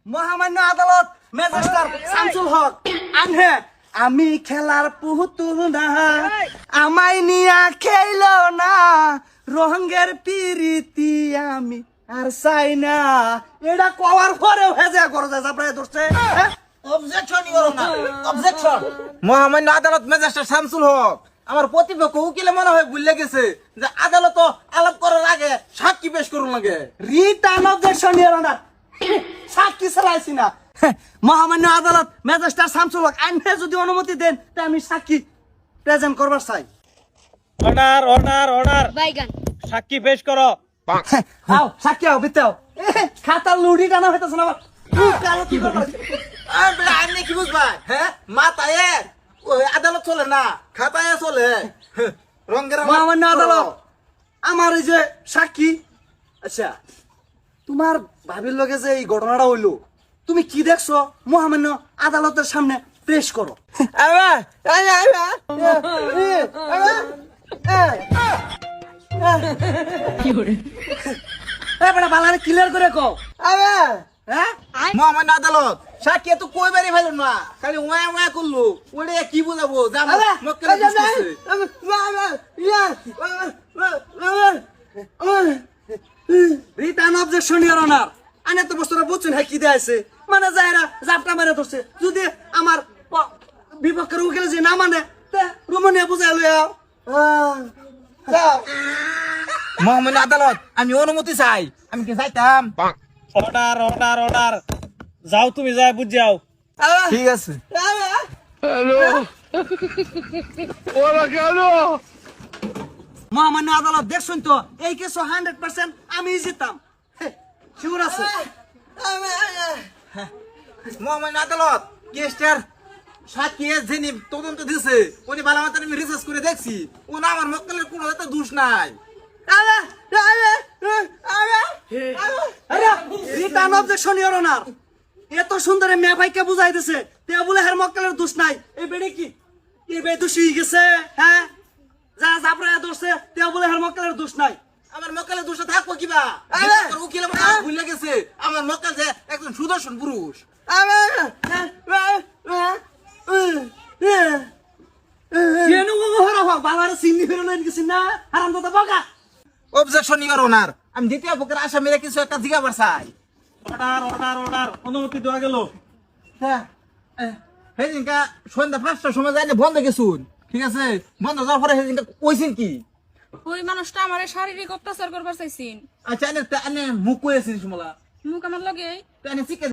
মহামান্য আদালত ম্যাজিস্ট্রেট শামসুল হক আনহে আমি খেলার পুতুল না আমায় নিয়া খেলো না রঙের পিরিতি আমি আর চাই না এটা কওয়ার পরেও হেজে করে যায় আপনারা ধরছে অবজেকশন ইওর না অবজেকশন মহামান্য আদালত ম্যাজিস্ট্রেট শামসুল হক আমার প্রতিপক্ষ উকিলে মনে হয় ভুলে গেছে যে আদালত আলাপ করার আগে সাক্ষী পেশ করুন লাগে। রিটার্ন অবজেকশন ইওর না সাক্ষী চালাইছি না মহামান্য আদালত ম্যাজিস্ট্রেট শামসুল হক আইনে যদি অনুমতি দেন তা আমি সাক্ষী প্রেজেন্ট করবার চাই। অর্ডার অর্ডার অর্ডার বাইগান সাক্ষী পেশ করো। আও সাক্ষী আও বিতাও খাতা লুডি টানা হইতাছ না কালো কি করবা আপনি কি বুঝবা হ্যাঁ মাথায় ওই আদালত চলে না খাতায় চলে রঙের মহামান্য আদালত আমার এই যে সাক্ষী আচ্ছা তোমার ভাবির লগে যে এই ঘটনাটা হইলো তুমি কি দেখছো মহামান্য আদালতের সামনে পেশ করো। বালারে ক্লিয়ার করে কও হ্যাঁ মহামান্য আদালত সাক্ষী তো কইবারই ভালো না খালি ওয়া ওয়া করলো ওরে কি বুঝাবো জানো মক্কেল রিটার্ন অবজেকশন ইওর অনার আনে তো বস্তরা বুঝছেন হ্যাঁ কি দেয়াছে মানে যায়রা জাপটা মেরে ধরছে যদি আমার বিপক্ষের উকিল যে না মানে রোমানিয়া বুঝাই লইয়া মহামান্য আদালত আমি অনুমতি চাই আমি কি যাইতাম অর্ডার অর্ডার অর্ডার যাও তুমি যাই বুঝ যাও। ঠিক আছে মহামান্য আদালত দেখছেন তো এই কেস 100% আমি জিতাম শিওর আছে। মহামান্য আদালত কেসটার সাক্ষী যিনি তদন্ত দিছে উনি ভালো মতো আমি রিসার্চ করে দেখছি ও না আমার মক্কেলের কোনো একটা দোষ নাই। রিটার্ন অবজেকশন ইওর অনার এত সুন্দর মেয়ে ভাইকে বুঝাই দিছে তে বলে হের মক্কেলের দোষ নাই এই বেড়ে কি এই বে দোষী হয়ে গেছে হ্যাঁ যা জাপরা দোষে তে বলে হের মক্কেলের দোষ নাই আমার মক্কেলের দোষ থাকবো কিবা উকিল আমার ভুলে গেছে আমার মক্কেল যে একজন সুদর্শন পুরুষ। বালারে চিনি ফেরো নাই গেছি না হারাম দাদা বকা অবজেকশন ইওর অনার আমি দ্বিতীয় পক্ষের আসামিরা কিছু একটা জিজ্ঞাসা চাই। অর্ডার অর্ডার অর্ডার অনুমতি দেওয়া গেল। হ্যাঁ সেদিনকা সন্ধ্যা 5টার সময় যাইলে বন্ধ গেছুন ঠিক আছে বন্ধ যাওয়ার পরে সেদিনকা কইছেন কি ওই মানুষটা আমারে শারীরিক অত্যাচার করবার চাইছিন। আচ্ছা এনে মুখ কইছেন সমলা মুখ আমার লগে এনে চিকে